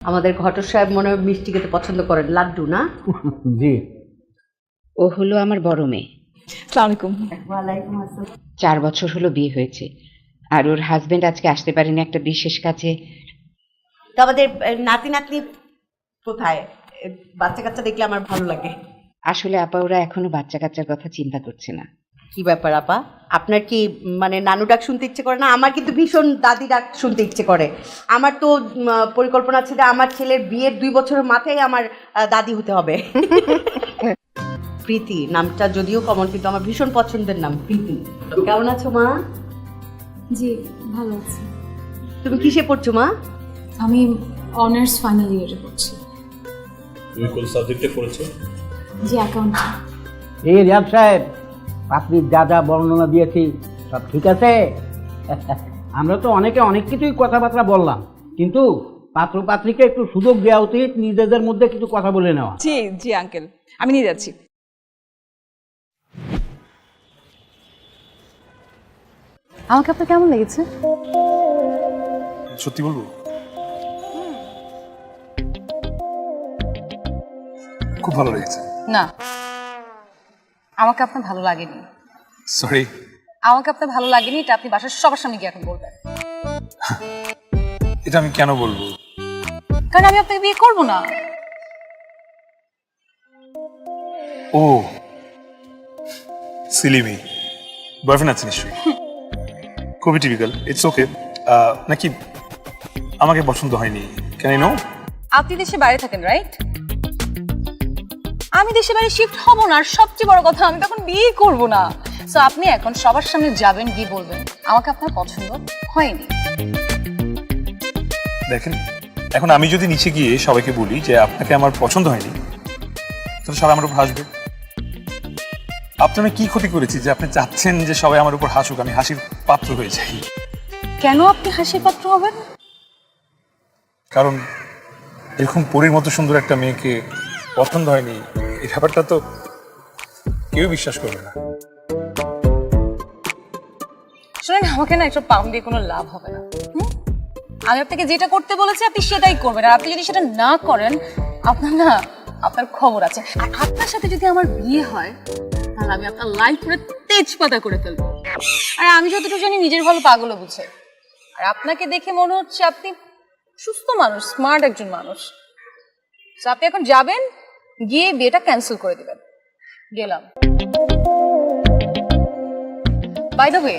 আমাদের ঘটক সাহেব মনে হয় মিষ্টি খেতে পছন্দ করেন, লাড্ডু না? জি। ও হলো আমার বড় মেয়ে। আসসালামু আলাইকুম। ওয়ালাইকুম আসসালাম। 4 বছর হলো বিয়ে হয়েছে, আর ওর হাজবেন্ড আজকে আসতে পারেনি একটা বিশেষ কাজে। তো আমাদের নাতি নাতনি কোথায়? বাচ্চা কাচ্চা দেখলে আমার ভালো লাগে। আসলে আপা ওরা এখনো বাচ্চা কাচ্চার কথা চিন্তা করছে না। কি ব্যাপার আপা, আপনার কি মানে নানু ডাক শুনতে ইচ্ছে করে না? আমার কিন্তু ভীষণ দাদি ডাক শুনতে ইচ্ছে করে। আমার তো পরিকল্পনা আছে যে আমার ছেলের বিয়ের 2 বছরের মাথায় আমার দাদি হতে হবে। প্রীতি নামটা যদিও কমন, কিন্তু আমার ভীষণ পছন্দের নাম প্রীতি। কেমন আছো মা? জি ভালো আছি। তুমি কিসে পড়ছো মা? আমি অনার্স ফাইনাল ইয়ারে পড়ছি। তুমি কোন সাবজেক্টে পড়েছো? জি অ্যাকাউন্টিং। এই রিয়াদ সাহেব, আপনি যা যা বর্ণনা দিয়েছি সব ঠিক আছে? আমরা তো অনেকে অনেক কিছুই কথাবার্তা বললাম, কিন্তু পাত্র পাত্রীকে একটু সুযোগ দেওয়া উচিত নিজেদের মধ্যে কিছু কথা বলে নেওয়া। জি জি আঙ্কেল, আমি নিয়ে যাচ্ছি। আমাকে আপনার কেমন লেগেছে? সত্যি বলবো, খুব ভালো লেগেছে। না, আমাকে আপনার ভালো লাগেনি। সরি। আমাকে আপনার ভালো লাগেনি, এটা আপনি বাসার সবার সামনে গিয়ে এখন বলবেন। এটা আমি কেন বলবো? কারণ আমি আপনাকে বিয়ে করবো না। ও সিলিমি, বয়ফ্রেন্ড আছে নিশ্চয়ই? খুবই টিপিক্যাল। It's okay. নাকি আমাকে পছন্দ হয়নি? Can I know? আপনি দেশে বাইরে থাকেন, রাইট? আমি দেশে বাইরে শিফট হব না, আর সবচেয়ে বড় কথা আমি তখন বিয়ে করব না। সো আপনি এখন সবার সামনে যাবেন, গিয়ে বলবেন আমাকে আপনার পছন্দ হয়নি। দেখেন, এখন আমি যদি নিচে গিয়ে সবাইকে বলি যে আপনাকে আমার পছন্দ হয়নি, তাহলে সবাই আমার উপর হাসবে। আপনারা কি ক্ষতি করেছি যে আপনি চাচ্ছেন যে সবাই আমার উপর হাসুক, আমি হাসির পাত্র হয়ে যাই? কেন আপনি হাসির পাত্র হবেন? কারণ এরকম পরীর মতো সুন্দর একটা মেয়েকে পছন্দ হয়নি, এই ব্যাপারটা তো কেউ বিশ্বাস করবে না। শুনেন, আমাকে না একটু পাম দিয়ে কোনো লাভ হবে না। আমি আপনাকে যেটা করতে বলেছি আপনি সেটাই করবেন, আর আপনি যদি সেটা না করেন আপনার খবর আছে। আর আপনার সাথে যদি আমার বিয়ে হয় তাহলে আমি আপনার লাইফ পুরো তেজপাতা করে ফেলবো। আর আমি যতটুকু জানি নিজের ভালো পাগলও বুঝে। আর আপনাকে দেখে মনে হচ্ছে আপনি সুস্থ মানুষ, স্মার্ট একজন মানুষ। তো আপনি এখন যাবেন, গিয়ে বিয়েটা ক্যান্সেল করে দিবেন। গেলাম। বাই দ্য ওয়ে,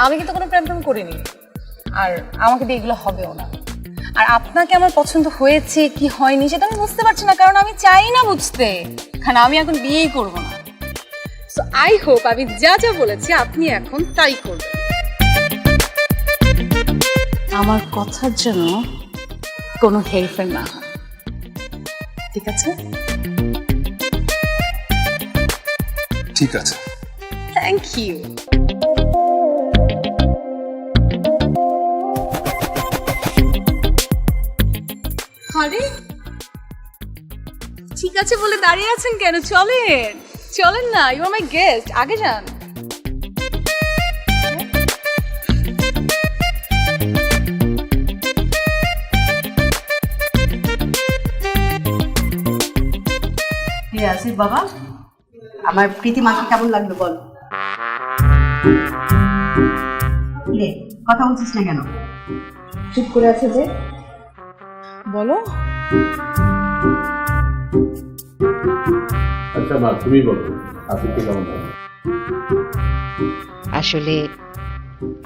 আমি কিন্তু কোনো প্রেম করিনি, আর আমাকে দিয়ে এগুলো হবেও না। আর আপনাকে আমার পছন্দ হয়েছে কি হয়নি সেটা আমি বুঝতে পারছি না, কারণ আমি চাই না বুঝতে, কারণ আমি এখন বিয়েই করবো না। সো আই হোপ আমি যা যা বলেছি আপনি এখন তাই করবেন। আমার কথার জন্য কোনো হেরফের না হয়, ঠিক আছে? ঠিক আছে। Thank you. আরে ঠিক আছে বলে দাঁড়িয়ে আছেন কেন? চলেন চলেন না, ইউ আর মাই গেস্ট, আগে যান। আসিফ বাবা, আমার প্রীতি মাকে কেমন লাগলো বল? কথা বলছিস না কেন? চুপ করে আছে যে? বলো। আচ্ছা মা, তুমি বলো আসিফকে কেমন লাগে? আসলে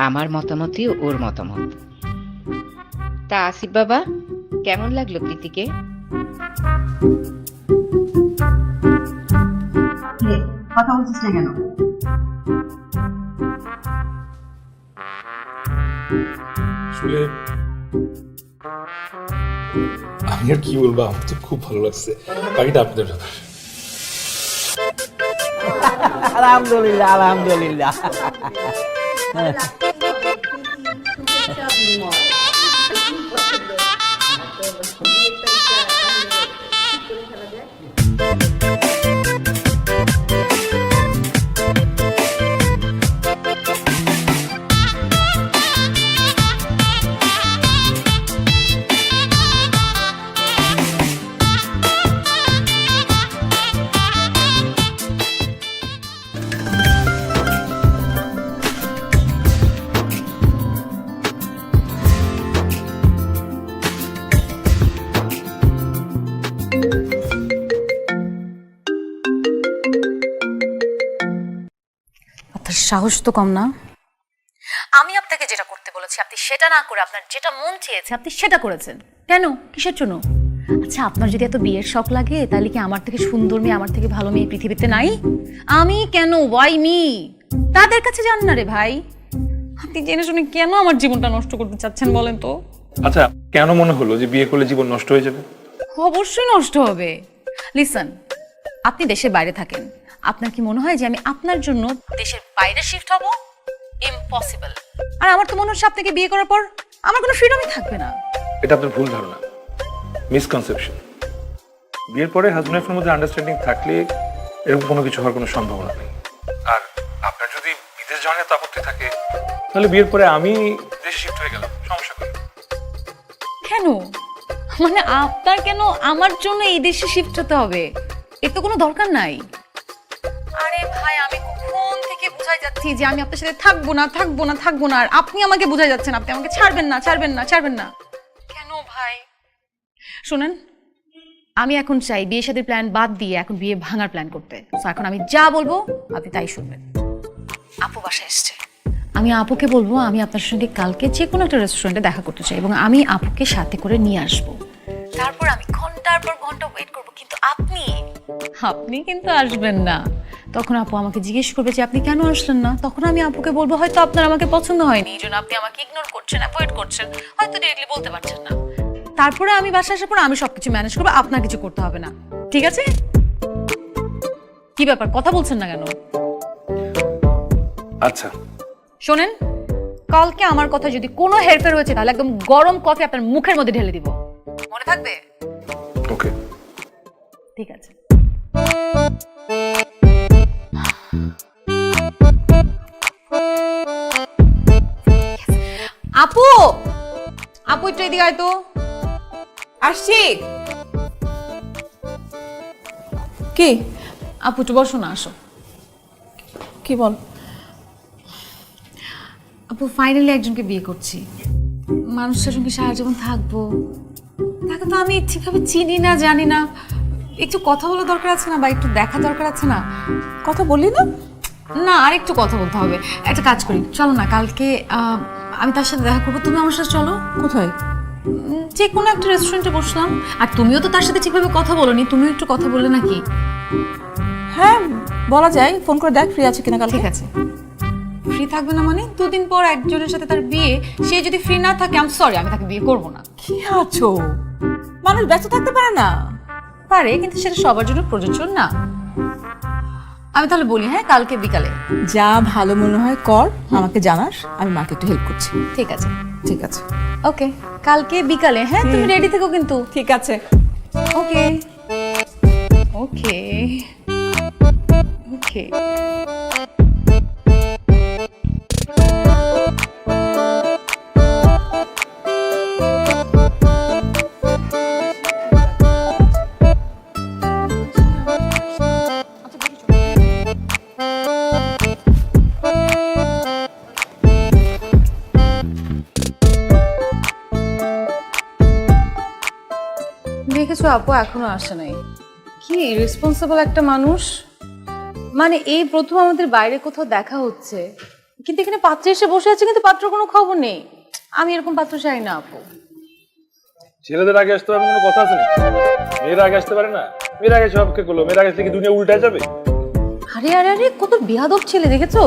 আমার মতামতই ওর মতামত। তা আসিফ বাবা, কেমন লাগলো প্রীতিকে? কথা বলছিস না কেন? আসলে আমি আর কি বলবো, আমার তো খুব ভালো লাগছে। বাকিটা আপনাদের ব্যাপার। আলহামদুলিল্লাহ আলহামদুলিল্লাহ। সাহস তো কম না। আমি আপনাকে যেটা করতে বলেছি আপনি সেটা না করে আপনার যেটা মন চেয়েছে আপনি সেটা করেছেন। কেন? কিসের জন্য? আচ্ছা, আপনার যদি এত বিয়ের শখ লাগে তাহলে কি আমার থেকে সুন্দর মেয়ে, আমার থেকে ভালো মেয়ে পৃথিবীতে নাই? আমি কেন? Y me? তাদের কাছে যান না রে ভাই। আপনি জেনে শুনে কেন আমার জীবনটা নষ্ট করতে চাচ্ছেন বলেন তো? আচ্ছা, কেন মনে হলো যে বিয়ে করলে জীবন নষ্ট হয়ে যাবে? অবশ্যই নষ্ট হবে। লিসন, আপনি দেশের বাইরে থাকেন, আপনার কি মনে হয় যে আমি আপনার জন্য দেশের বাইরে শিফট হব? ইম্পসিবল। আর আমার তো মনে হচ্ছে আপনাকে বিয়ে করার পর আমার কোনো ফ্রিডমই থাকবে না। এটা আপনার ভুল ধারণা, মিসকনসেপশন। বিয়ের পরে হাজব্যান্ড ওয়াইফের মধ্যে আন্ডারস্ট্যান্ডিং থাকলে এরকম কোনো কিছু হওয়ার কোনো সম্ভাবনা নেই। আর আপনার যদি বিদেশ যাওয়ার এত আপত্তি থাকে তাহলে বিয়ের পরে আমি দেশে শিফট হয়ে গেলাম, সমস্যা কি? কেন? মানে আপনার কেন আমার জন্য এই দেশে শিফট হতে হবে? এর তো কোনো দরকার নাই। আরে ভাই, আমি কখন থেকে বুঝাই যাচ্ছি যে আমি আপনার সাথে থাকবো না থাকবো না থাকবো না, আর আপনি আমাকে বুঝাই যাচ্ছেন আপনি আমাকে ছাড়বেন না ছাড়বেন না ছাড়বেন না। কেন ভাই? শুনেন, আমি এখন চাই বিয়ের সাথে প্ল্যান বাদ দিয়ে এখন বিয়ে ভাঙার প্ল্যান করতে। তো এখন আমি যা বলবো আপনি তাই শুনবেন। আপু বাসায় এসছে, আমি আপুকে বলবো আমি আপনার সঙ্গে কালকে যে কোনো একটা রেস্টুরেন্টে দেখা করতে চাই এবং আমি আপুকে সাথে করে নিয়ে আসবো। তারপর আমি ঘন্টার পর ঘন্টা ওয়েট করবো, কিন্তু আপনি কিন্তু আসবেন না। তখন আপু আমাকে জিজ্ঞেস করবে যে আপনি কেন আসলেন না। তখন আমি আপুকে বলবো হয়তো আপনার আমাকে পছন্দ হয়নি, এই জন্য আপনি আমাকে ইগনোর করছেন, অ্যাভয়েড করছেন, হয়তো ডিরেক্টলি বলতে পারছেন না। তারপরে আমি বাসায় আসার পর আমি সবকিছু ম্যানেজ করবো, আপনার কিছু করতে হবে না। ঠিক আছে? কি ব্যাপার, কথা বলছেন না কেন? আচ্ছা, শোনেন, কালকে আমার কথা যদি কোনো হেরফের হয়েছে তাহলে একদম গরম কফি আপনার মুখের মধ্যে ঢেলে দিব, মনে থাকবে? ওকে। ঠিক আছে। আপু, আপু একটু এদিকে আয় তো। আসছি। কি? আপু একটু বসো না, আসো। কি বল? আপু, ফাইনালি একজনকে বিয়ে করছি। মানুষটার সঙ্গে সারা জীবন থাকবো, তাকে তো আমি ঠিকভাবে চিনি না, জানি না। একটু কথা বলা দরকার আছে না, বা একটু দেখা দরকার আছে না? কথা বললি না? না, আর একটু কথা বলতে হবে। একটা কাজ করি, চলো না কালকে আমি তার সাথে দেখা করবো, তুমি আমার সাথে চলো। কোথায়? যে কোনো একটা রেস্টুরেন্টে বসলাম। আর তুমিও তো তার সাথে ঠিকভাবে কথা বলোনি, তুমিও একটু কথা বললে নাকি? হ্যাঁ, বলা যায়। ফোন করে দেখ ফ্রি আছে কিনা কাল। ঠিক আছে। ফ্রি থাকবে না মানে? দুদিন পর একজনের সাথে তার বিয়ে, সে যদি ফ্রি না থাকে আমি সরি, আমি তাকে বিয়ে করবো না। কি আছো? মানুষ ব্যস্ত থাকতে পারে না? পারে, কিন্তু সেটা সবার জন্য প্রযোজ্য না। আমি তাহলে বলি, হ্যাঁ কালকে বিকালে। যা ভালো মনে হয় কর, আমাকে জানাস, আমি মাকে একটু হেল্প করছি। ঠিক আছে, ঠিক আছে। ওকে, কালকে বিকালে। হ্যাঁ, তুমি রেডি থেকো কিন্তু। ঠিক আছে। ওকে ওকে ওকে। দেখেছো আপু, এখনো আসে নাই। কি রেসপন্সিবল একটা মানুষ। মানে এই প্রথম আমাদের বাইরে কোথাও দেখা হচ্ছে, কিন্তু এখানে পাত্র এসে বসে আছে, কিন্তু পাত্র কোনো খবর নেই। আমি এরকম পাত্র চাই না আপু। ছেলেদের আগে আসতে হবে কোনো কথা আছে না? মেয়েরা আগে আসতে পারে না? মেয়েরা আগে সবকে করলো, মেয়েরা আগে আসলে কি দুনিয়া উল্টায় যাবে? আরে আরে আরে, কত বেয়াদব ছেলে দেখেছো?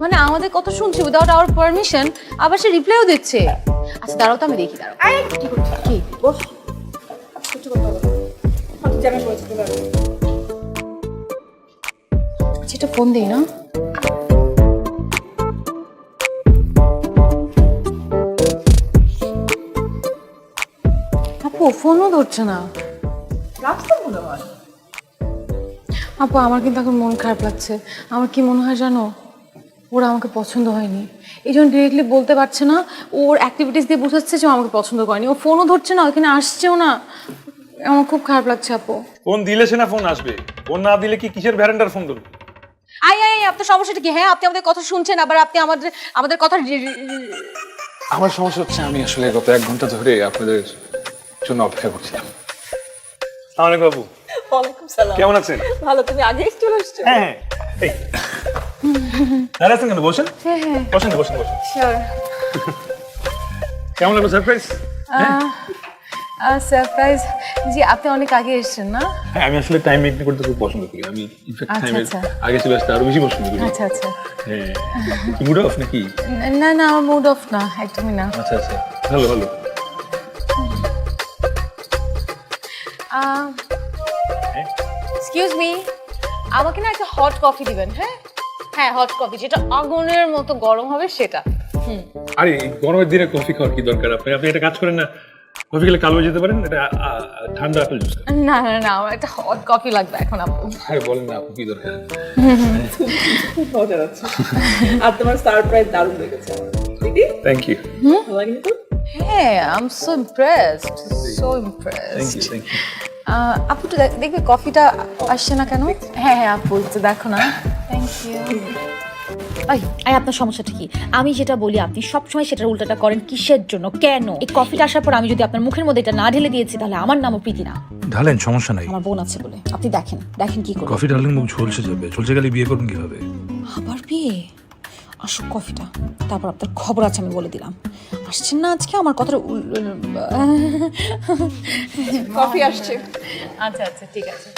মানে আমাদের কথা শুনছি উইদাউট আওয়ার পারমিশন, আবার সে রিপ্লাইও দিচ্ছে। আচ্ছা দাঁড়াও তো, আমি দেখি। দাঁড়াও, কি করছো? কি বস। যেটা ফোন দেই না। আপু ফোনও ধরছে না। আপু আমার কিন্তু এখন মন খারাপ লাগছে। আমার কি মনে হয় জানো, ওরা আমাকে পছন্দ হয়নি, এই জন্য ডিরেক্টলি বলতে পারছে না। ওর অ্যাক্টিভিটিস দিয়ে বোঝাচ্ছে যে আমাকে পছন্দ করেনি। ও ফোনও ধরছে না, ওখানে আসছেও না। আমার খুব খারাপ লাগছে আপু। ফোন দিলে সে না ফোন আসবে, ফোন না দিলে কি কিসের ভ্যারান্ডার ফোন ধরবে? আই আই, আপনার সমস্যাটা কি? হ্যাঁ, আপনি আমাদের কথা শুনছেন, আবার আপনি আমাদের কথা। আমার সমস্যা হচ্ছে আমি আসলে গত 1 ঘন্টা ধরে আপনাদের জন্য অপেক্ষা করছিলাম। আসসালামু আলাইকুম বাবু। ওয়ালাইকুম সালাম। কেমন আছেন? ভালো, তুমি আগে চলে আসছো। হ্যাঁ, এই দাঁড়া আছেন কেন? বসেন বসেন বসেন বসেন। শিওর। কেমন লাগলো সারপ্রাইজ? সারপ্রাইজ, জি আপনি অনেক আগে এসেছেন না? হ্যাঁ, আমি আসলে টাইম মেনটেন করতে খুব পছন্দ করি। আমি ইনফ্যাক্ট আচ্ছা, টাইমের আচ্ছা। আগে চলে আসতে আরো বেশি পছন্দ করি। আচ্ছা আচ্ছা। হ্যাঁ, মুড অফ নাকি? না না, আমার মুড অফ না, একদমই না। আচ্ছা আচ্ছা, ভালো ভালো। এক্সকিউজ মি, আমাকে না একটা হট কফি দিবেন। হ্যাঁ হ্যাঁ, হট কফি, যেটা আগুনের মতো গরম হবে সেটা। আরে এই গরমের দিনে কফি খাওয়ার কি দরকার? আপনি আপনি একটা কাজ করেন না, কফি খেলে কালো হয়ে যেতে পারেন। এটা ঠান্ডা আপেল জুস। না না না, আমার একটা হট কফি লাগবে এখন আপু। আরে বলেন না আপু, কি দরকার? মজা আছে। আর তোমার সারপ্রাইজ দারুণ লেগেছে আমার। দিদি থ্যাংক ইউ লাগেনি তো? হ্যাঁ, I am so impressed, so thank impressed. You thank you. আপু একটু দেখবে কফিটা আসছে না কেন? হ্যাঁ হ্যাঁ আপু, একটু দেখো না। Thank you. এই আপনার সমস্যাটা কি? আমি যেটা বলি আপনি সবসময় সেটার উল্টাটা করেন, কিসের জন্য, কেন? এই কফিটা আসার পর আমি যদি আপনার মুখের মধ্যে এটা না ঢেলে দিয়েছি তাহলে আমার নামও প্রীতি না। ঢালেন, সমস্যা নাই। আমার বোন আছে বলে আপনি দেখেন দেখেন কি করবেন। কফি ঢাললে মুখ ঝলসে যাবে, ঝলসে গেলে বিয়ে করবেন কিভাবে? আবার বিয়ে? আসুক কফিটা, তারপর আপনার খবর আছে আমি বলে দিলাম। আসছেন না আজকে আমার কথাটা কফি আসছে। আচ্ছা আচ্ছা, ঠিক আছে।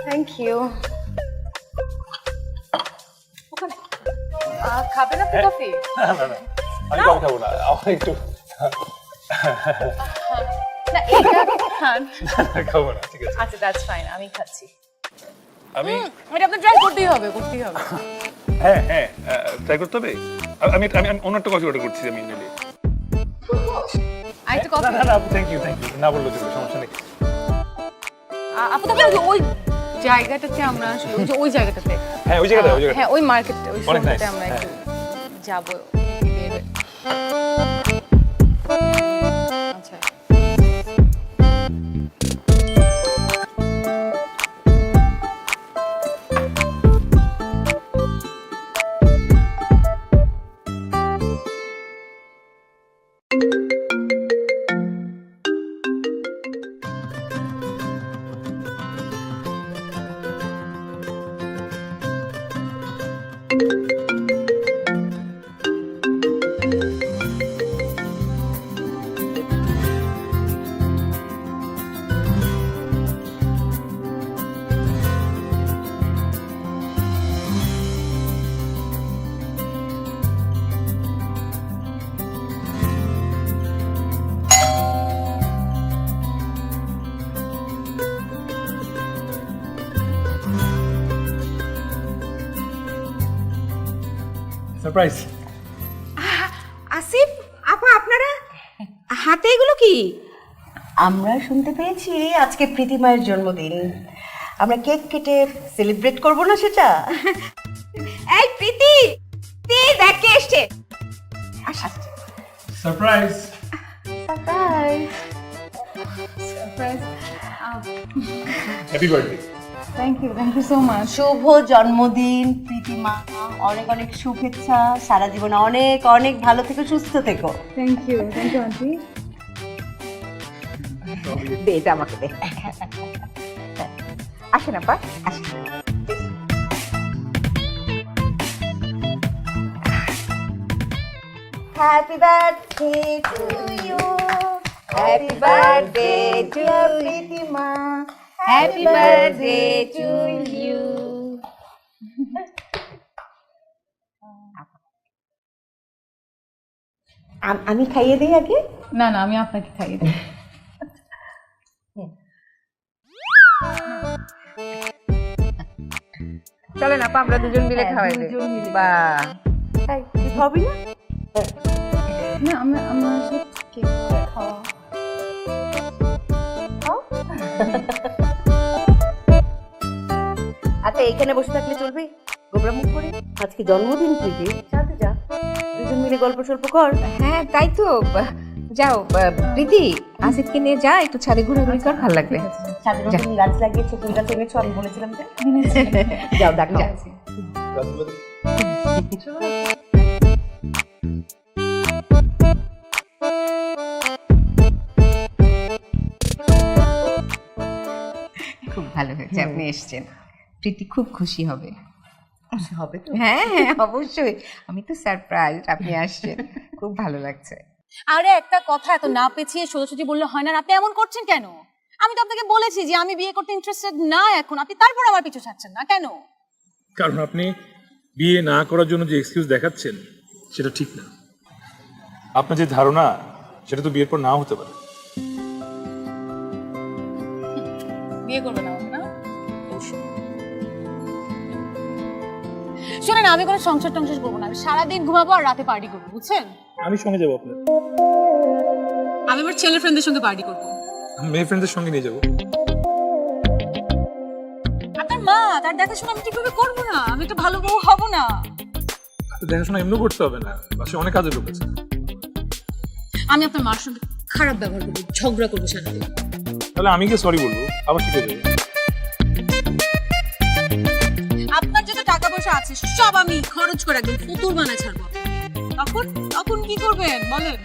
Thank you. খাবেন আপনি কফি? আমি কফি খাবো না, আমার একটু না, এটা খান। খাবো না, ঠিক আছে। আচ্ছা, দ্যাটস ফাইন, আমি খাচ্ছি। আমি এটা আপনি ট্রাই করতেই হবে, করতেই হবে। হ্যাঁ হ্যাঁ, ট্রাই করতে হবে। আমি আমি অন্য একটা কফি অর্ডার করছি আমি নিলে। আরেকটা না কফি। না না, থ্যাংক ইউ না বললো চলবে, সমস্যা নেই। আপু তাহলে ওই জায়গাটাতে আমরা আসলে ওই জায়গাটাতে, হ্যাঁ, ওই জায়গাটা ওই জায়গাটা। হ্যাঁ ওই মার্কেটে, ওই অনেক শোরুমটাতে nice, আমরা হ্যাঁ। একটু যাবো। আচ্ছা, সারপ্রাইজ। আসিফ আপা, আপনারা হাতে এগুলো কি? আমরা শুনতে পেয়েছি আজকে প্রীতিমায়ের জন্মদিন, আমরা কেক কেটে সেলিব্রেট করব না সেটা? এই প্রীতি, তুই দেখ কে এসছে। Surprise. Happy birthday. Thank you so much. শুভ জন্মদিন প্রীতিমা, অনেক অনেক শুভেচ্ছা, সারা জীবন অনেক অনেক ভালো থেকো, সুস্থ থেকো। Thank you aunty. দে এটা আমাকে দে। আসেন আপা, আসেন। Happy birthday to you, happy birthday to Pritima, happy birthday to you. আমি খাইয়ে দিই আগে? না না, আমি আপনাকে খাইয়ে দিই। চলেন আপা, আমরা দুজন মিলে খাওয়াই দিই। বাহ, তাই তুই খাবি না? না, আমরা আসলে কেক খাওয়া। আচ্ছা, এখানে বসে থাকলে চলবে? গোবরা মুখ করে আজকে জন্মদিন প্রীতি, যাতে যা, দুজন মিলে গল্প সল্প কর। হ্যাঁ তাই তো। যাও প্রীতি, আসিফকে নিয়ে যা, একটু ছাদে ঘোরাঘুরি কর, ভালো লাগবে। ছাদের নতুন গাছ লাগিয়েছো, ফুল গাছ এনেছো, আমি বলেছিলাম তো। যাও দেখো। খুব ভালো হয়েছে। যে আপনি এসেছেন। প্রীতি খুব খুশি হবে। হবে তো। হ্যাঁ হ্যাঁ অবশ্যই, আমি তো সারপ্রাইজ আপনি আসছেন, খুব ভালো লাগছে। আরে একটা কথা এত না পেছিয়ে সোজাসুজি বললে হয় না, আর আপনি এমন করছেন কেন? আমি তো আপনাকে বলেছি যে আমি বিয়ে করতে ইন্টারেস্টেড না এখন, আপনি তারপর আমার পিছু ছাড়ছেন না কেন? কারণ আপনি বিয়ে না করার জন্য যে এক্সকিউজ দেখাচ্ছেন সেটা ঠিক না। আপনার যে ধারণা সেটা তো বিয়ের পর নাও হতে পারে। বিয়ে করবে না না? শোনেন, আমি কোনো সংসার টংসার করবো না, আমি সারাদিন ঘুমাবো আর রাতে পার্টি করবো, বুঝছেন? আমি সঙ্গে যাবো আপনার। আমি আমার ছেলে ফ্রেন্ডদের সঙ্গে পার্টি করবো। আমি মেয়ে ফ্রেন্ডদের সঙ্গে নিয়ে যাবো। আপনার মা, তার দেখাশোনা আমি ঠিকভাবে করবো না, আমি একটা ভালো বউ হব না। দেখাশোনা এমনি করতে হবে না, বাসায় অনেক কাজে লোক আছে। আমি আপনার মার সঙ্গে খারাপ ব্যবহার করবো, ঝগড়া করবো সারাদিন। তাহলে আমি গিয়ে সরি বলবো, আবার ঠিক হয়ে যাবে। আপনার যত টাকা পয়সা আছে সব আমি খরচ করে একদম ফুতুর বানায় ছাড়বো। তখন তখন কি করবেন বলেন?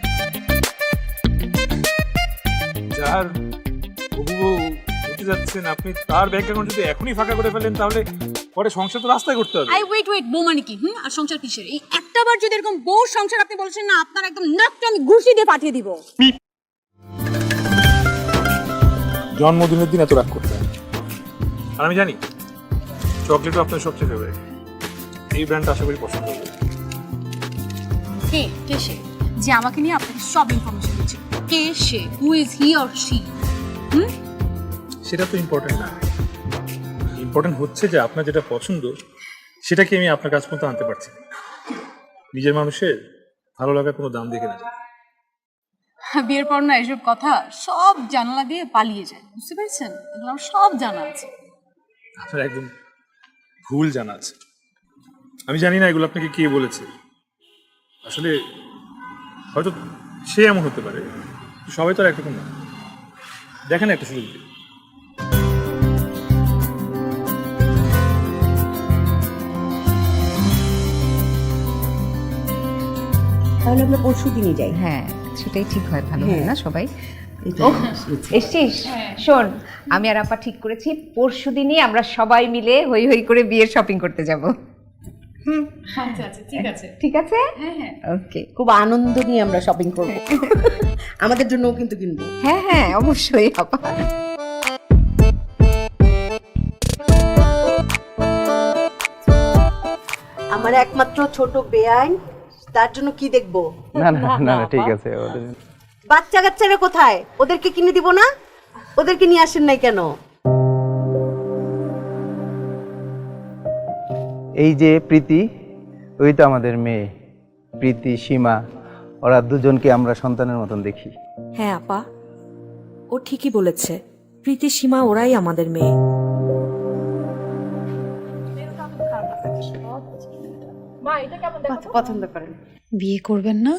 যার হবু বউ হতে যাচ্ছেন আপনি, তার ব্যাংক অ্যাকাউন্ট যদি এখনই ফাঁকা করে ফেলেন তাহলে পরে সংসার তো রাস্তায় করতে হবে। ওয়েট বউ মানে কি? আর সংসার কিসের? এই একটাবার যদি এরকম বউ সংসার আপনি বলছেন না, আপনার একদম নাকটা আমি ঘুষি দিয়ে পাঠিয়ে দিব। জন্মদিনের দিন এত রাগ করতে হয়। আর আমি জানি চকলেটও আপনার সবচেয়ে ফেভারিট। এই ব্র্যান্ডটা আশা করি পছন্দ হবে। কে সে যে আমাকে নিয়ে আপনাকে সব ইনফরমেশন দিচ্ছে? কে সে? Who is he or she? সেটা তো ইম্পর্টেন্ট না। ইম্পর্টেন্ট হচ্ছে যে আপনার যেটা পছন্দ সেটাকে আমি আপনার কাছ পর্যন্ত আনতে পারছি না। নিজের মানুষের ভালো লাগার কোনো দাম দেখে না যায়। বিয়ের পর না এসব কথা সব জানালা দিয়ে পালিয়ে যায়, বুঝতে পেরেছেন? এগুলো আমার সব জানা আছে। আপনার একদম ভুল জানা আছে। আমি জানি না এগুলো আপনাকে কে বলেছে। আসলে হয়তো সে এমন হতে পারে, সবাই তো আর একরকম না। দেখেন একটা সুযোগ দিন। তাহলে আমরা পরশু দিনই যাই। হ্যাঁ সেটাই ঠিক হয়, ভালো হয় না সবাই? এটা এসছিস? শোন, আমি আর আপা ঠিক করেছি পরশু দিনই আমরা সবাই মিলে হই হই করে বিয়ের শপিং করতে যাব। আচ্ছা ঠিক আছে। ঠিক আছে? হ্যাঁ ওকে। খুব আনন্দ নিয়ে আমরা শপিং করব। আমাদের জন্যও কিন্তু কিনবো। হ্যাঁ হ্যাঁ অবশ্যই আপা। আমার একমাত্র ছোট বেআইন, তার জন্য কি দেখবো? না না না না ঠিক আছে। বাচ্চা কাচ্চারা কোথায়? ওদেরকে কিনে দিব না? ওদেরকে নিয়ে আসেন নাই কেন? এই যে প্রীতি, ওই তো আমাদের মেয়ে প্রীতি, সীমা, ওরা দুজনকে আমরা সন্তানের মতন দেখি। হ্যাঁ আপা, ও ঠিকই বলেছে, প্রীতি সীমা ওরাই আমাদের মেয়ে। পছন্দ করেন? বিয়ে করবেন না?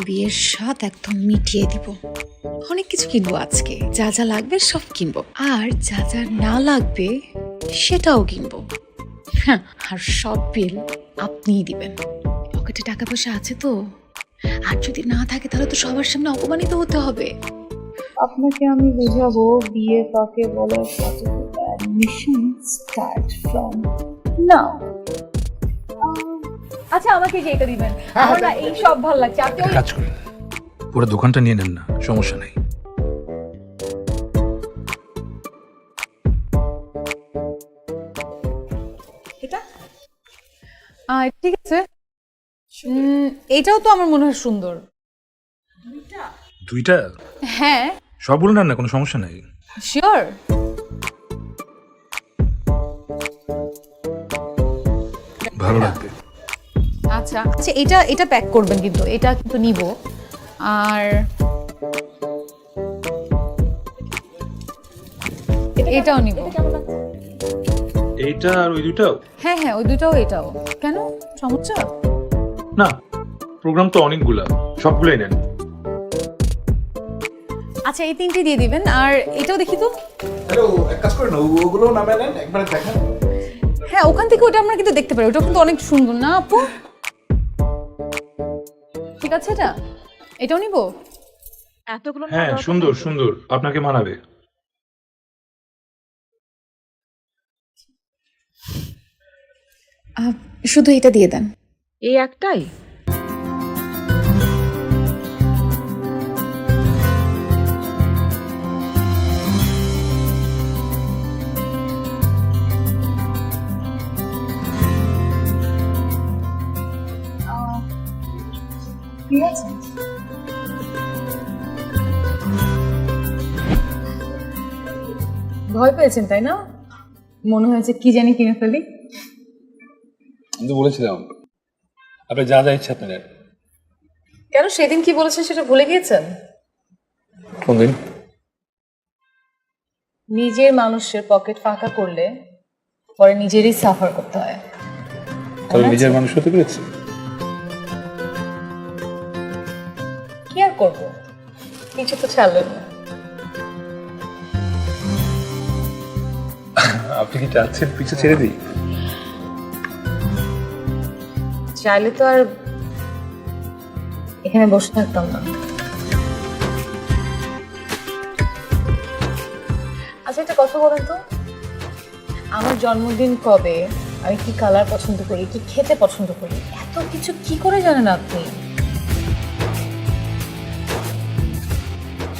বিয়ের স্বাদ একদম মিটিয়ে দিব। অনেক কিছু কিনবো আজকে, যা যা লাগবে সব কিনবো, আর যা যা না লাগবে সেটাও কিনবো। হ্যাঁ, আর সব বিল আপনিই দিবেন। পকেটে টাকা পয়সা আছে তো? আর যদি না থাকে তাহলে তো সবার সামনে অপমানিত হতে হবে। আপনাকে আমি বুঝাবো বিয়ে কাকে বলে। Mission start from now. আচ্ছা আমাকে যে এটা দিবেন, আমার না এই সব ভালো লাগছে। আপনি একটা কাজ করেন, পুরো দোকানটা নিয়ে নেন না, সমস্যা নেই। ঠিক আছে, এটাও তো আমার মনে হয় সুন্দর। দুইটা? হ্যাঁ সব বলে নেন না, কোনো সমস্যা নেই। শিওর। ভালো লাগবে। আচ্ছা আচ্ছা, এটা প্যাক করবেন কিন্তু, এটা কিন্তু নিব। আর এটাও নিব। এইটা আর ওই দুটাও? হ্যাঁ হ্যাঁ, ওই দুটাও এটাও। কেন, সমস্যা? না, প্রোগ্রাম তো অনেকগুলা, সবগুলোই নেন। আচ্ছা এই তিনটে দিয়ে দিবেন, আর এটাও দেখি তো। হ্যালো, এক কাজ করেন, ওগুলো নামে নেন, একবার দেখেন। হ্যাঁ, ওখান থেকে ওটা আমরা কিন্তু দেখতে পারি, ওটা কিন্তু অনেক সুন্দর না আপু? ঠিক আছে, এটাও নিব। এতগুলো হ্যাঁ সুন্দর সুন্দর, আপনাকে মানাবে। শুধু এটা দিয়ে দেন। এই একটাই? ঠিক আছে। ভয় পেয়েছেন তাই না? মনে হয়েছে কি জানি কিনে ফেলি। আমি তো বলেছিলাম আপনি যা যা ইচ্ছা আপনি নেন। কেন সেদিন কি বলেছেন সেটা ভুলে গিয়েছেন? কোন দিন? নিজের মানুষের পকেট ফাঁকা করলে পরে নিজেরই সাফার করতে হয়। তবে নিজের মানুষ হতে পেরেছি। কি আর করবো, কিছু তো ছাড়লেন না। আপনি কি চাচ্ছেন পিছু ছেড়ে দিই? চাইলে তো আর এখানে বসে থাকতাম না। আচ্ছা একটা কথা বলেন তো, আমার জন্মদিন কবে, আমি কি কালার পছন্দ করি, কি খেতে পছন্দ করি, এত কিছু কি করে জানেন আপনি?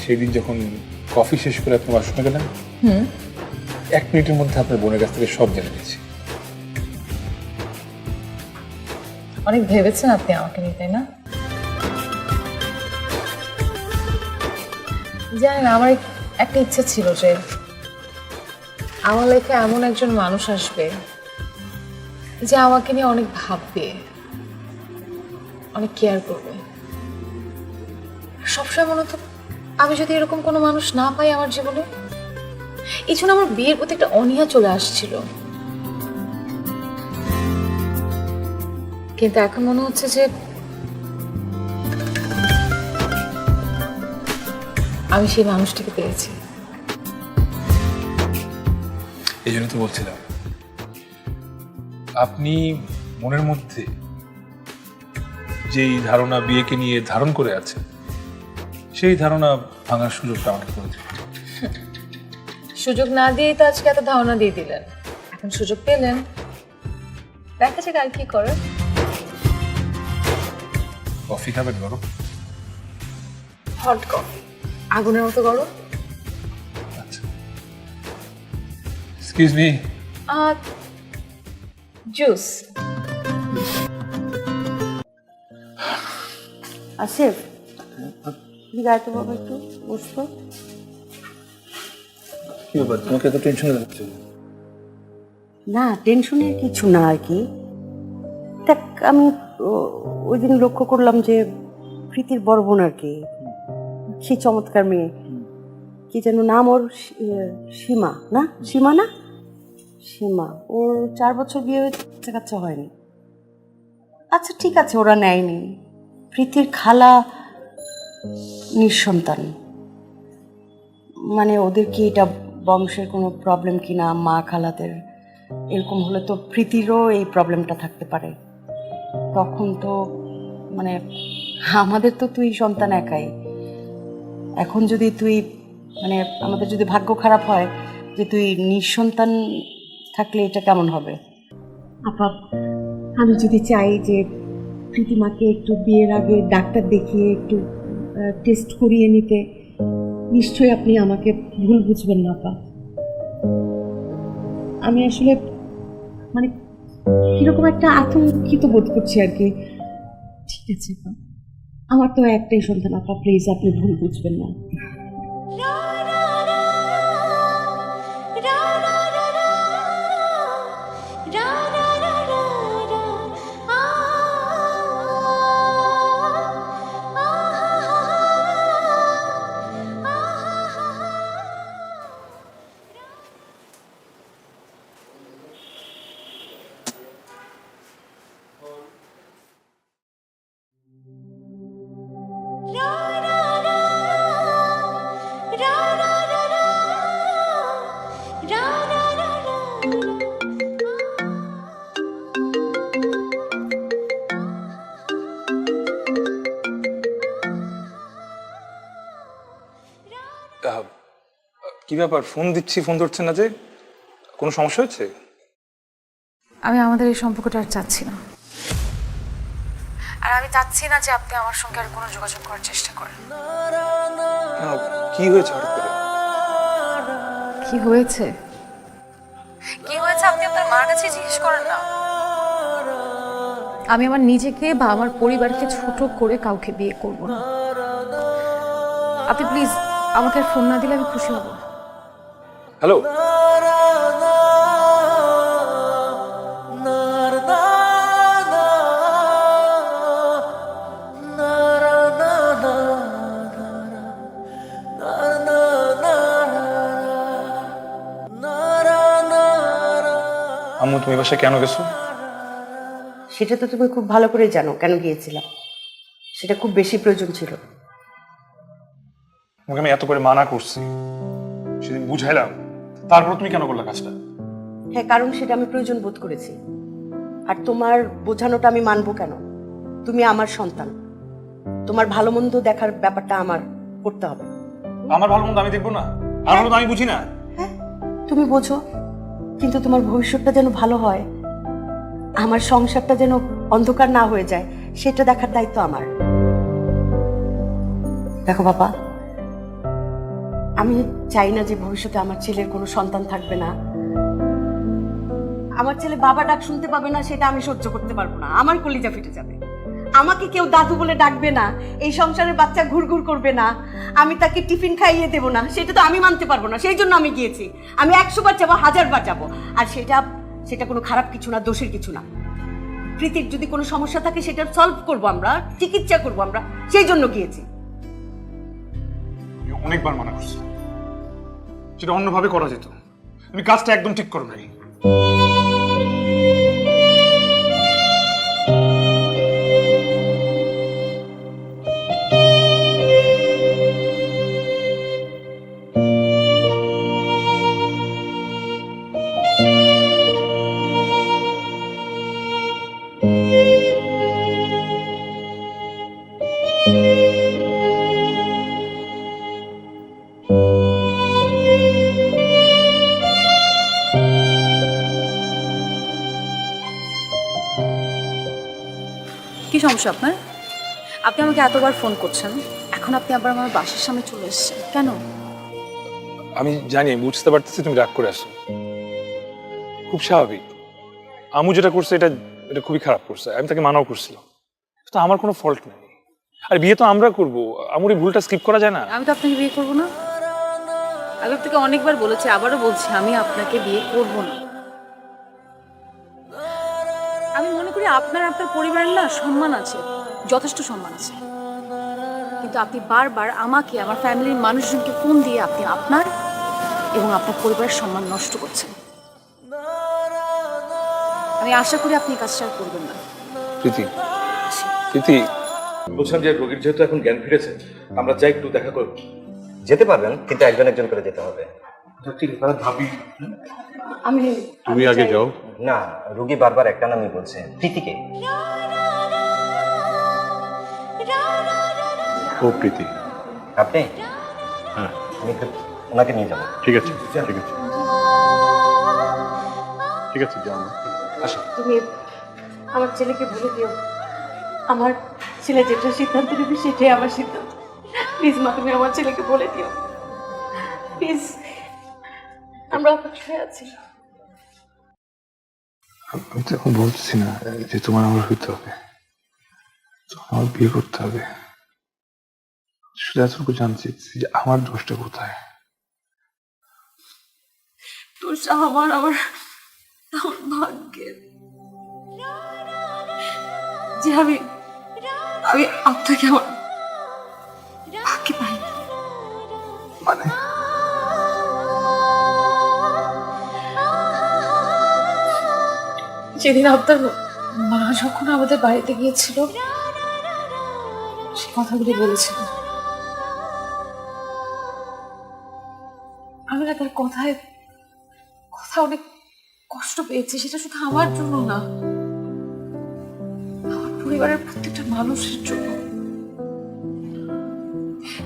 সেদিন যখন কফি শেষ করে আপনি ওয়াশরুমে গেলেন, 1 মিনিটের মধ্যে আপনার বোনের কাছ থেকে সব জেনে নিয়েছি। অনেক ভেবেছেন আপনি আমাকে নিয়ে, তাই না? জানেন আমার একটা ইচ্ছা ছিল যে আমার লাইফে এমন একজন মানুষ আসবে যে আমাকে নিয়ে অনেক ভাববে, অনেক কেয়ার করবে। সবসময় মনে হতো আমি যদি এরকম কোনো মানুষ না পাই আমার জীবনে, এই জন্য আমার বিয়ের প্রতি একটা অনীহা চলে আসছিল। কিন্তু এখন মনে হচ্ছে যে আমি সেই মানুষটিকে পেয়েছি। এই জন্য তো বলছিলাম আপনি মনের মধ্যে যেই ধারণা বিয়েকে নিয়ে ধারণ করে আছে, সেই ধারণা ভাঙার সুযোগটা আমাকে করে দিন। সুযোগ না দিয়েই তো আজকে এত ধারণা দিয়ে দিলেন, এখন সুযোগ পেলেন, দেখা যাক আর কি করে। কফি খাবেন গরম? হট কফি, আগুনের মতো গরম। আচ্ছা, এক্সকিউজ মি। জুস। আসিফ, গায়ে তো বাবা একটু বসতো। কি ব্যাপার, তোমাকে এত টেনশন লাগছে? না, টেনশনের কিছু না আর কি। দেখ, আমি ওই দিন লক্ষ্য করলাম যে প্রীতির বড় বোন আর কি, সেই চমৎকার মেয়ে, কি যেন নাম ওর, সীমা না? সীমা না? সীমা। ওর 4 বছর বিয়ে হয়েছে, কাচ্চা হয়নি। আচ্ছা ঠিক আছে, ওরা নেয়নি। প্রীতির খালা নিঃসন্তান, মানে ওদের কি এটা বংশের কোনো প্রবলেম কিনা, মা খালাদের এরকম হলে তো প্রীতিরও এই প্রবলেমটা থাকতে পারে। তখন তো মানে আমাদের তো তুই সন্তান একাই। এখন যদি তুই মানে আমাদের যদি ভাগ্য খারাপ হয় যে তুই নিঃসন্তান থাকলে এটা কেমন হবে? আপা, আমি যদি চাই যে প্রীতিমাকে একটু বিয়ের আগে ডাক্তার দেখিয়ে একটু টেস্ট করিয়ে নিতে, নিশ্চয়ই আপনি আমাকে ভুল বুঝবেন না আপা। আমি আসলে মানে কিরকম একটা আতঙ্কিত বোধ করছি আর কি। ঠিক আছে আপা, আমার তো একটাই সন্তান আপা, প্লিজ আপনি ভুল বুঝবেন না। কি ব্যাপার, ফোন দিচ্ছি ফোন ধরছেন না যে? কোনো সমস্যা হচ্ছে? আমি আমাদের এই সম্পর্কটা আর চাচ্ছি না। আর আমি চাচ্ছি না যে আপনি আমার সঙ্গে আর কোনো যোগাযোগ করার চেষ্টা করেন। কেন, কি হয়েছে হঠাৎ করে? কি হয়েছে? কি হয়েছে আপনি আপনার মার কাছে জিজ্ঞেস করেন না। আমি আমার নিজেকে বা আমার পরিবারকে ছোট করে কাউকে বিয়ে করব না। আপনি প্লিজ আমাকে আর ফোন না দিলে আমি খুশি হব। হ্যালো, আম্মু তুমি বাসায় কেন গেছো? সেটা তো তুমি খুব ভালো করে জানো কেন গিয়েছিলাম। সেটা খুব বেশি প্রয়োজন ছিল। তোমাকে আমি এত করে মানা করছি, সেদিন বুঝাইলাম, তারপর তুমি কেন করলে কাজটা? হ্যাঁ, কারণ সেটা আমি প্রয়োজন বোধ করেছি। আর তোমার বোঝানোটা আমি মানবো কেন? তুমি আমার সন্তান, তোমার ভালো মন্দ দেখার ব্যাপারটা আমার করতে হবে। আমার ভালো মন্দ আমি দেখবো না? আমার ভালো মন্দ আমি বুঝি না? হ্যাঁ, তুমি বোঝো, কিন্তু তোমার ভবিষ্যৎটা যেন ভালো হয়, আমার সংসারটা যেন অন্ধকার না হয়ে যায়, সেটা দেখার দায়িত্ব আমার। দেখো বাবা, আমি চাই না যে ভবিষ্যতে আমার ছেলের কোনো সন্তান থাকবে না, আমার ছেলে বাবা ডাক শুনতে পাবে না, সেটা আমি সহ্য করতে পারবো না। আমার কলিজা ফেটে যাবে। আমাকে কেউ দাদু বলে ডাকবে না, এই সংসারে বাচ্চা ঘুরঘুর করবে না, আমি তাকে টিফিন খাইয়ে দেবো না, সেটা তো আমি মানতে পারবো না। সেই জন্য আমি গিয়েছি। আমি 100 বার যাবো, 1000 বার যাবো। আর সেটা কোনো খারাপ কিছু না, দোষের কিছু না। প্রীতির যদি কোনো সমস্যা থাকে সেটা সলভ করবো আমরা, চিকিৎসা করবো আমরা, সেই জন্য গিয়েছি। অনেকবার মানা করছি, সেটা অন্যভাবে করা যেত। তুমি কাজটা একদম ঠিক করো নাই। কি সমস্যা আপনার? আপনি আমাকে এতবার ফোন করছেন, এখন আপনি আবার আমার বাসার সামনে চলে এসেছেন কেন? আমি জানি, বুঝতে পারতেছি তুমি রাগ করে আসো, খুব স্বাভাবিক। আমু যেটা করছে এটা এটা খুবই খারাপ করছে, আমি তাকে মানাও করছিলাম, তো আমার কোনো ফল্ট নেই। আর বিয়ে তো আমরা করবো, আমুর এই ভুলটা স্কিপ করা যায় না। আমি তো আপনাকে বিয়ে করবো না। আমি আপনাকে অনেকবার বলেছি, আবারও বলছি, আমি আপনাকে বিয়ে করবো না। আমি মনে করি আপনার পরিবারের না সম্মান আছে, যথেষ্ট সম্মান আছে, কিন্তু আপনি বারবার আমাকে, আমার ফ্যামিলির মানুষজনকে ফোন দিয়ে আপনি আপনার এবং আপনার পরিবারের সম্মান নষ্ট করছেন। আমি আশা করি আপনি কাজটা আর করবেন না। প্রীতি, প্রীতি, বলছিলাম যে রোগীর যেহেতু এখন জ্ঞান ফিরেছে, আমরা যাই একটু দেখা করব। যেতে পারবেন, কিন্তু একজন একজন করে যেতে হবে। ঠিক আছে, ভাবি আমি তুমি আগে যাও। না, রোগী বারবার একটা নামই বলছে, প্রীতিকে। ও প্রীতি, আপনি? হ্যাঁ, আমি একটু ওনাকে নিয়ে যাবো। ঠিক আছে, ঠিক আছে, ঠিক আছে, যাও। আসো। তুমি আমার ছেলেকে বলে দিও, আমার ছেলে যেটা সিদ্ধান্ত নেবে সেটাই আমার সিদ্ধান্ত। প্লিজ মা, তুমি আমার ছেলেকে বলে দিও প্লিজ। আমরা অপেক্ষায় আছি। আমি তো এখন বলছি না যে তোমার আমার হইতে হবে, আমার বিয়ে করতে হবে। শুধু এতটুকু জানছি যে আমার দোষটা কোথায়। দোষটা আমার ভাগ্যের যে আমি আপনাকে আমার ভাগ্যে পাই। মানে সেদিন আপনার মা যখন আমাদের বাড়িতে গিয়েছিল, সে কথাগুলি বলেছিল, আমি না তার কথায় অনেক কষ্ট পেয়েছি। সেটা শুধু আমার জন্য না, আমার পরিবারের প্রত্যেকটা মানুষের জন্য।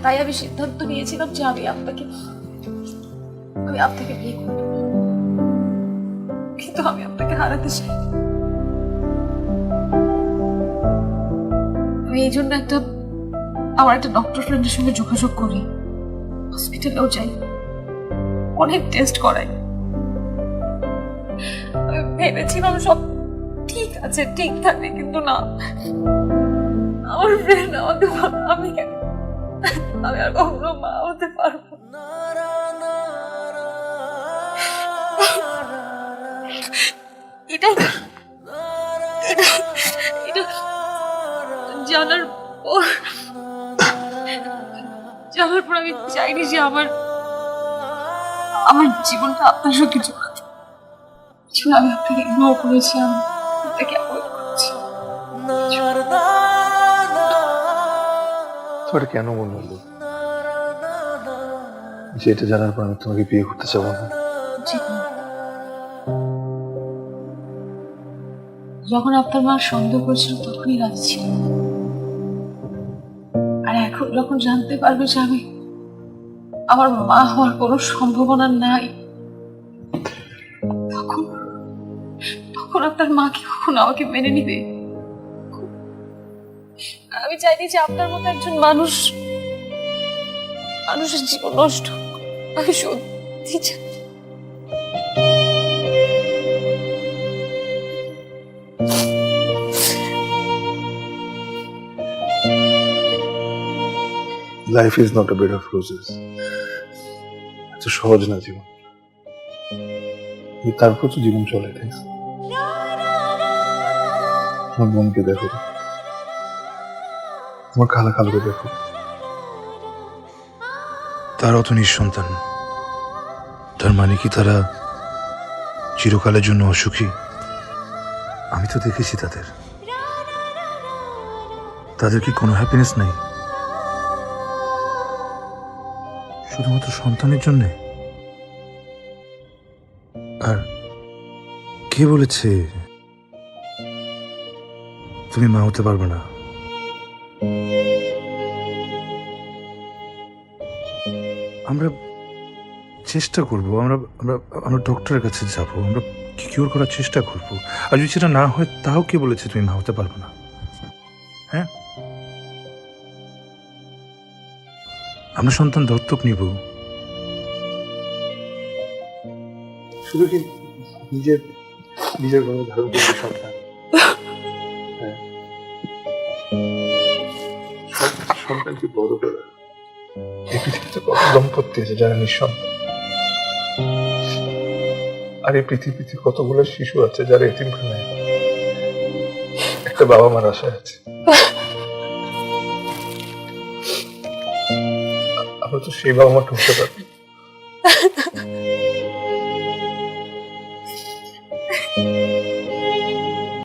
তাই আমি সিদ্ধান্ত নিয়েছিলাম যে আমি আপনাকে বিয়ে করব। কিন্তু আমি আপনাকে হারাতে চাই না। আমি এই জন্য আমার একটা ডক্টর ফ্রেন্ডের সঙ্গে যোগাযোগ করি, হসপিটালেও যাই, অনেক টেস্ট করাই। আমি ভেবেছিলাম সব ঠিক আছে, ঠিক থাকে, কিন্তু না, আমার ফ্রেন্ড আমাকে আমি আর কখনো মা হতে পারবো না। এটা জানার পর আমি চাইনি যে আমার জীবনটা আপনার সঙ্গে জড়াতে। আমি আপনাকে ইগনোর করেছি, আমি আপনাকে অ্যাভয়েড করেছি। তোমার কেন মনে হলো যে এটা জানার পর আমি তোমাকে বিয়ে করতে চাবো না? যখন আপনার মা সন্দেহ করেছিল তখনই রাজি ছিল, আর এখন যখন জানতে পারবে যে আমি আমার মা হওয়ার কোনো সম্ভাবনা নাই, তখন আপনার মা কি কখনো আমাকে মেনে নিবে? আমি চাইনি যে আপনার মতো একজন মানুষের জীবন নষ্ট। আমি সত্যি চাই। Life is not a bed of roses. এত সহজ না জীবন, তারপর তো জীবন চলে। তাই তোমার বোনকে দেখো, তোমার খালাকে দেখো, তারাও তো নিঃসন্তান। তার মানে কি তারা চিরকালের জন্য অসুখী? আমি তো দেখেছি তাদের কি কোনো হ্যাপিনেস নাই, শুধুমাত্র সন্তানের জন্য? আর কে বলেছে তুমি মা হতে পারবে না? আমরা চেষ্টা করব, আমরা ডক্টরের কাছে যাব, আমরা কিওর করার চেষ্টা করব। আর যদি সেটা না হয়, তাও কে বলেছে তুমি মা হতে পারবে না? হ্যাঁ, আমরা সন্তান দত্তক নিব। শুধু কি নিজের গর্ভে ধারণ করবে সন্তান? হ্যাঁ, সন্তানকে বড় করে। এই পৃথিবীতে কত দম্পতি আছে যারা নিঃসন্তান, আর এই পৃথিবীতে কতগুলো শিশু আছে যারা এতিমখানায় একটা বাবা মার আশায় আছে। আমরা তো সেই বাবা মাকে হতে পারি।